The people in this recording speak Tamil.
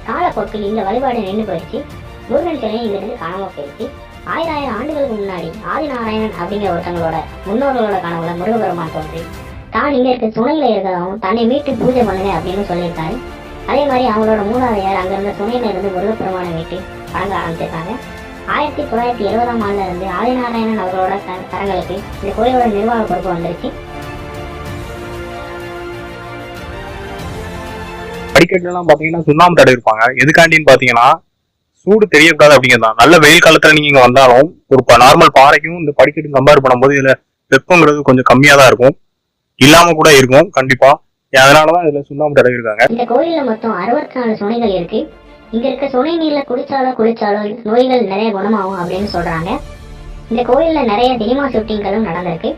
காலப்போக்கில் இந்த வழிபாடு நின்று போயிடுச்சு. முருகன் சிலையும் இங்கிருந்து காணாம போயிடுச்சு. 1000 ஆண்டுகளுக்கு முன்னாடி ஆதிநாராயணன் அப்படிங்கிற ஒருத்தங்களோட முன்னோர்களோட கனவுல முருகபெருமான் தோன்றி தான் இங்க இருக்க சுனையில இருக்கிறவங்க தன்னை மீட்டு பூஜை பண்ணுங்க அப்படின்னு சொல்லியிருக்காரு. அதே மாதிரி அவங்களோட மூதாதையர் அங்க இருந்த சுனையில இருந்து முருகப்பெருமானை மீட்டு வணங்க ஆரம்பிச்சிருக்காங்க. 1970ஆம் ஆண்டுல இருந்து ஆதிநாராயணன் அவர்களோட கரங்களுக்கு இந்த கோயிலோட நிர்வாக பொறுப்பு வந்துருச்சு. படிக்கட்டுலாம் பாத்தீங்கன்னா சுண்ணாம்பு தடை இருப்பாங்க. எதுக்காண்டின்னு பாத்தீங்கன்னா சூடு தெரியக்கூடாது அப்படிங்கிறதான். நல்ல வெயில் காலத்துல நீங்க இங்க வந்தாலும் ஒரு நார்மல் பாறைக்கும் இந்த படிக்கட்டு கம்பேர் பண்ணும்போது இதுல வெப்பங்கிறது கொஞ்சம் கம்மியா தான் இருக்கும், இல்லாம கூட இருக்கும் கண்டிப்பா. அதனாலதான் இதுல சுண்ணாம்பு தடவை இருக்காங்க. இந்த கோயில்ல மொத்தம் 64 சுனைகள் இருக்கு. இங்க இருக்க சுனை நீர்ல குளிச்சாலோ நோய்கள் நிறைய குணமாகும் அப்படின்னு சொல்றாங்க. இந்த கோயில்ல நிறைய சினிமா ஷூட்டிங்களும் நடந்திருக்கு.